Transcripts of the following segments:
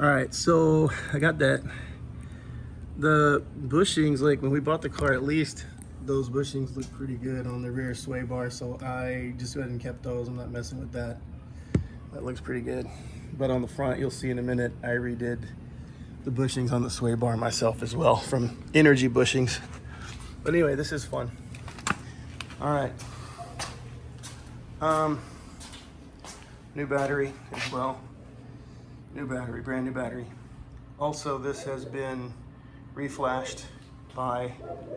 All right, so I got that. The bushings, like when we bought the car, at least those bushings look pretty good on the rear sway bar, so I just went and kept those. I'm not messing with that. That looks pretty good. But on the front, you'll see in a minute, I redid the bushings on the sway bar myself as well from Energy Bushings. But anyway, this is fun. All right. New battery as well. New battery, brand new battery. Also, this has been reflashed by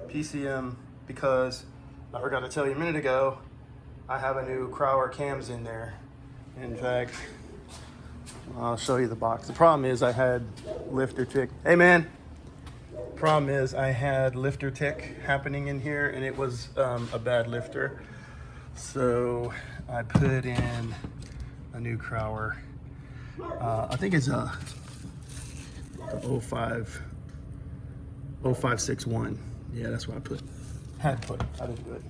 PCM because I forgot to tell you a minute ago, I have a new Crower cams in there. In fact, I'll show you the box. The problem is I had lifter tick. Hey man. Problem is I had lifter tick happening in here, and it was a bad lifter. So I put in a new Crower. I think it's a 0561. Yeah, that's what I put. Had put. I didn't do it.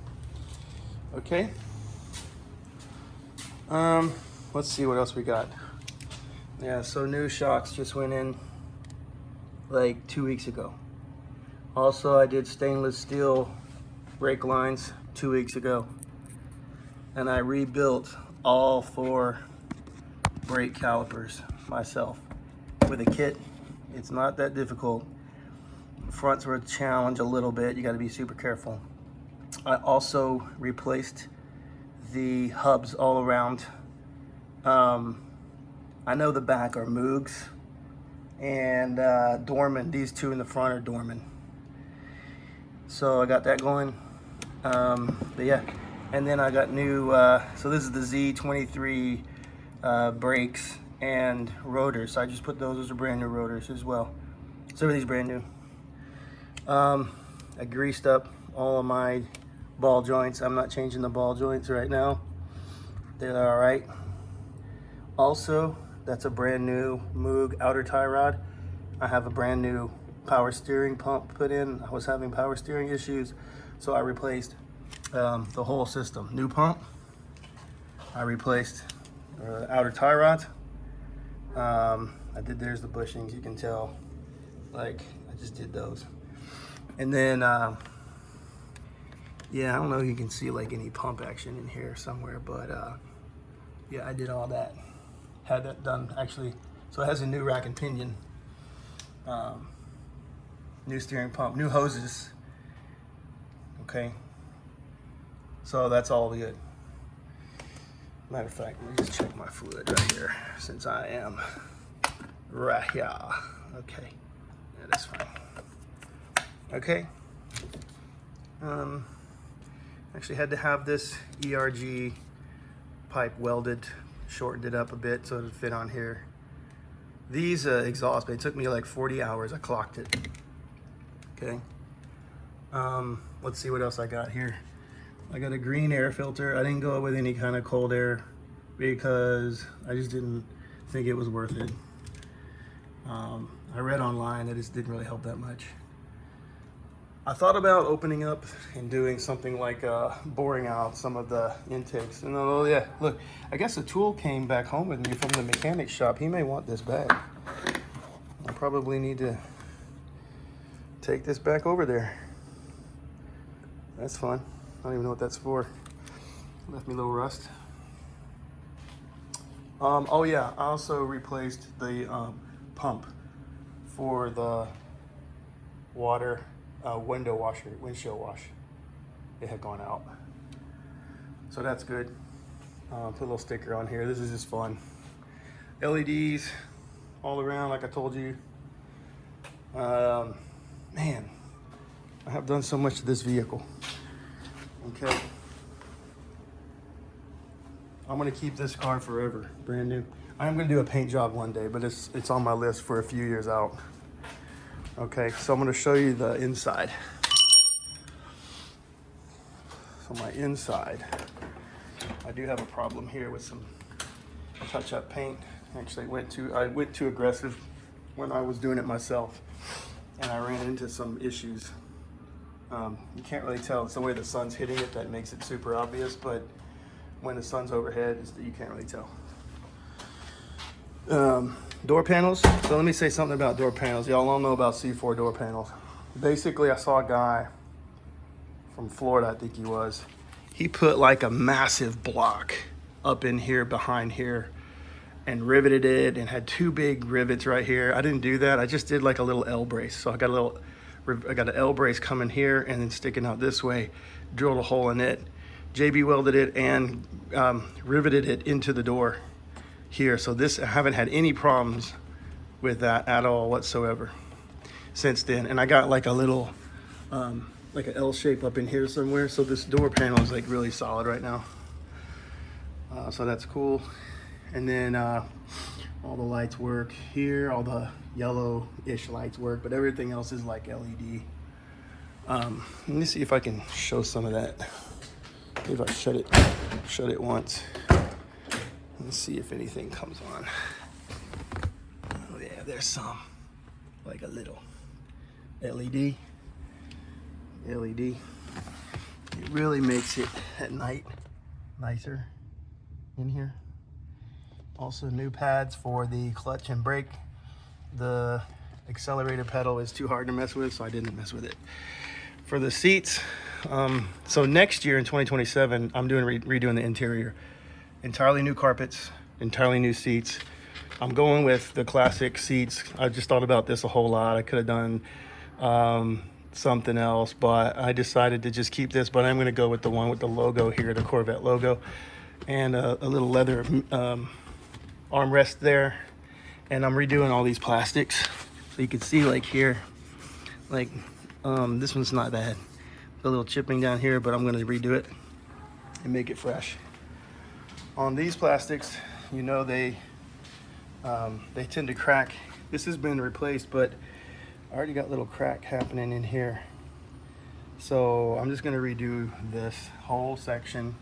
Okay. Let's see what else we got. Yeah, so new shocks just went in like 2 weeks ago. Also, I did stainless steel brake lines 2 weeks ago. And I rebuilt all 4 brake calipers myself with a kit. It's not that difficult. The fronts were a challenge a little bit. You got to be super careful. I also replaced the hubs all around. I know the back are Moogs and Dorman. These two in the front are Dorman. So I got that going. But yeah, and then I got new, so this is the Z23 brakes and rotors. So I just put those are brand new rotors as well. So everything's brand new. I greased up all of my ball joints. I'm not changing the ball joints right now. They're all right. Also, that's a brand new Moog outer tie rod. I have a brand new power steering pump put in. I was having power steering issues, so I replaced the whole system. New pump. I replaced outer tie rods. There's the bushings. You can tell, like, I just did those. And then, yeah, I don't know if you can see like any pump action in here somewhere, but yeah, I did all that. Had that done actually. So it has a new rack and pinion, new steering pump, new hoses. Okay. So that's all good. Matter of fact, let me just check my fluid right here since I am right here. Okay. Yeah, that's fine. Okay. Actually had to have this ERG pipe welded, shortened it up a bit so it would fit on here. These exhaust, it took me like 40 hours. I clocked it. Okay. Let's see what else I got here. I got a green air filter. I didn't go with any kind of cold air because I just didn't think it was worth it. I read online that it just didn't really help that much. I thought about opening up and doing something like boring out some of the intakes. And oh yeah, look, I guess the tool came back home with me from the mechanic shop. He may want this back. I probably need to take this back over there. That's fun. I don't even know what that's for. Left me a little rust. Oh yeah, I also replaced the pump for the water windshield wash. It had gone out. So that's good. Put a little sticker on here. This is just fun. LEDs all around, like I told you. Man, I have done so much to this vehicle. Okay. I'm gonna keep this car forever, brand new. I'm gonna do a paint job one day, but it's on my list for a few years out. Okay, so I'm gonna show you the inside. So my inside, I do have a problem here with some touch-up paint. Actually, I went too aggressive when I was doing it myself, and I ran into some issues. You can't really tell. It's the way the sun's hitting it that makes it super obvious, but when the sun's overhead, you can't really tell. Door panels. So let me say something about door panels. Y'all all know about C4 door panels. Basically, I saw a guy from Florida, I think he was. He put like a massive block up in here behind here and riveted it and had two big rivets right here. I didn't do that. I just did like a little L brace. So I got an L brace coming here and then sticking out this way, drilled a hole in it, JB welded it and riveted it into the door here. So this, I haven't had any problems with that at all whatsoever since then. And I got like a little, like an L shape up in here somewhere. So this door panel is like really solid right now. So that's cool. And then all the lights work here, all the yellow-ish lights work, but everything else is like LED. Let me see if I can show some of that. If I shut it once. Let's see if anything comes on. Oh yeah, there's some, like a little LED. It really makes it at night nicer in here. Also new pads for the clutch and brake. The accelerator pedal is too hard to mess with, so I didn't mess with it. For the seats, so next year in 2027, I'm doing redoing the interior. Entirely new carpets, entirely new seats. I'm going with the classic seats. I just thought about this a whole lot. I could have done something else, but I decided to just keep this, but I'm gonna go with the one with the logo here, the Corvette logo, and a little leather armrest there. And I'm redoing all these plastics. So you can see like here, like this one's not bad. A little chipping down here, but I'm gonna redo it and make it fresh. On these plastics, you know, they tend to crack. This has been replaced, but I already got a little crack happening in here. So I'm just gonna redo this whole section.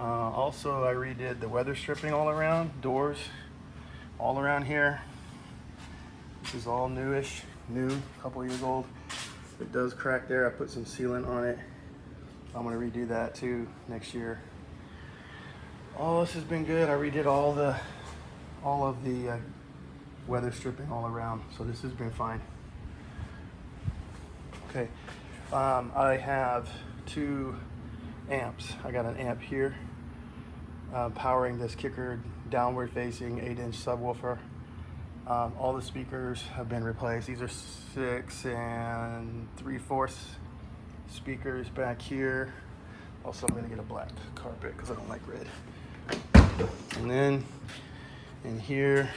Also, I redid the weather stripping all around, doors all around here. This is all newish, new, a couple years old. It does crack there. I put some sealant on it. I'm gonna redo that too next year. Oh, this has been good. I redid all of the weather stripping all around, so this has been fine. Okay, I have 2 amps. I got an amp here powering this kicker downward facing 8-inch subwoofer. All the speakers have been replaced. These are 6 3/4 speakers back here. Also, I'm gonna get a black carpet because I don't like red. And then in here,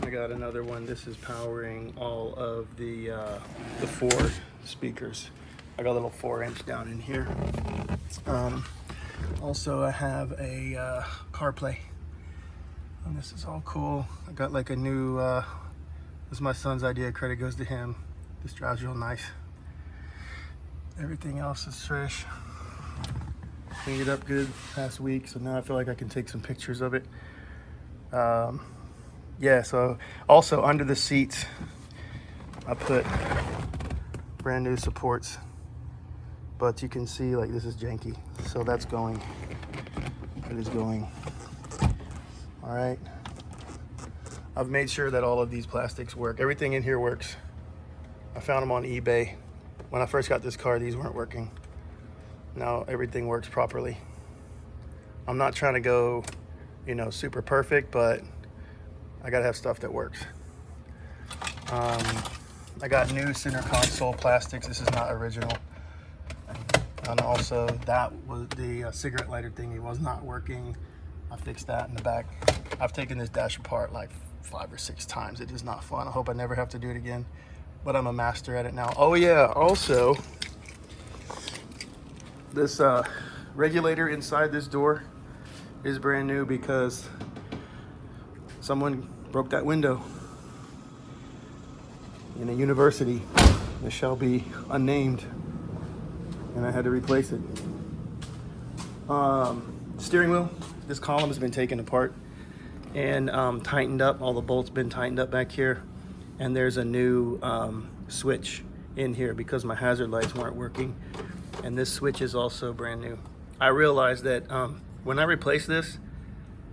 I got another one. This is powering all of the 4 speakers. I got a little 4-inch down in here. Also, I have a CarPlay. And this is all cool. I got like a new, this is my son's idea. Credit goes to him. This drives real nice. Everything else is fresh. Cleaned it up good past week, so now I feel like I can take some pictures of it. Yeah, so also under the seats, I put brand new supports, but you can see like this is janky. So that's going, it is going. All right. I've made sure that all of these plastics work. Everything in here works. I found them on eBay. When I first got this car, these weren't working. Now everything works properly. I'm not trying to go, you know, super perfect, but I gotta have stuff that works. I got new center console plastics. This is not original. And also that was the cigarette lighter thingy was not working. I fixed that in the back. I've taken this dash apart like 5 or 6 times. It is not fun. I hope I never have to do it again, but I'm a master at it now. Oh yeah, also this regulator inside this door is brand new because someone broke that window in a university that shall be unnamed, and I had to replace it. Steering wheel, this column has been taken apart and tightened up. All the bolts been tightened up back here, and there's a new switch in here because my hazard lights weren't working, and this switch is also brand new. I realized that when I replaced this,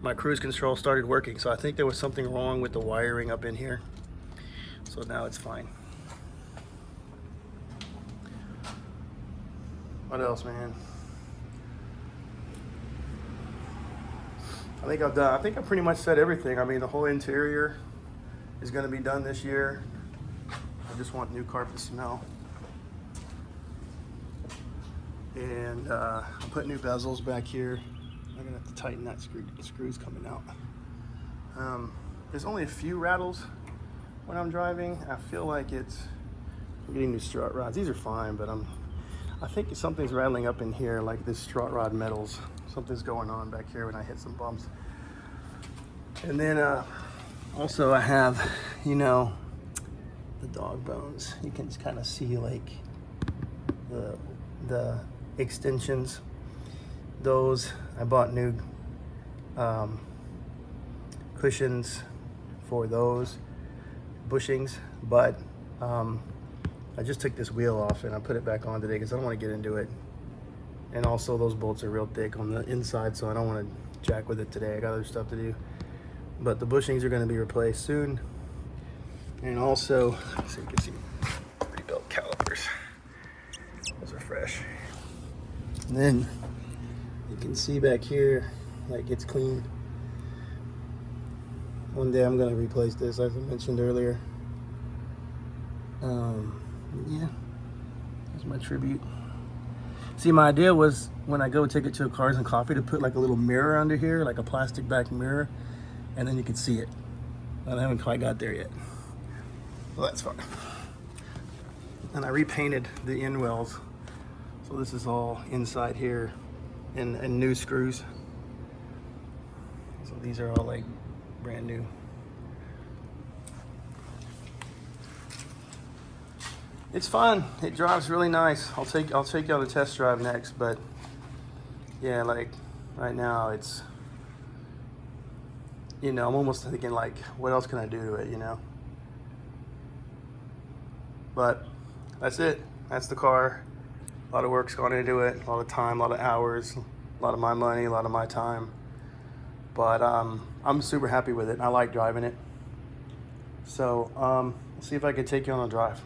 my cruise control started working. So I think there was something wrong with the wiring up in here. So now it's fine. What else, man? I think I've done, I think I pretty much said everything. I mean, the whole interior is going to be done this year. I just want new carpet smell. And I'll put new bezels back here. I'm gonna have to tighten that screw. The screw's coming out. There's only a few rattles when I'm driving. I feel like I'm getting new strut rods. These are fine, but I think something's rattling up in here, like this strut rod metals. Something's going on back here when I hit some bumps. And then also I have, you know, the dog bones. You can kind of see like the extensions. Those I bought new cushions for those bushings, but I just took this wheel off and I put it back on today because I don't want to get into it. And also those bolts are real thick on the inside, so I don't want to jack with it today. I got other stuff to do. But the bushings are going to be replaced soon. And also, so you can see rebuilt calipers. Those are fresh. And then you can see back here, like it's clean. One day I'm going to replace this, as I mentioned earlier. Yeah, that's my tribute. See, my idea was when I go take it to a Cars and Coffee to put like a little mirror under here, like a plastic back mirror, and then you can see it. I haven't quite got there yet. Well, that's fine. And I repainted the end wells. So this is all inside here and new screws. So these are all like brand new. It's fun. It drives really nice. I'll take you on a test drive next, but yeah, like right now it's, you know, I'm almost thinking like, what else can I do to it, you know? But that's it. That's the car. A lot of work's gone into it, a lot of time, a lot of hours, a lot of my money, a lot of my time. But I'm super happy with it. I like driving it. So we'll see if I can take you on a drive.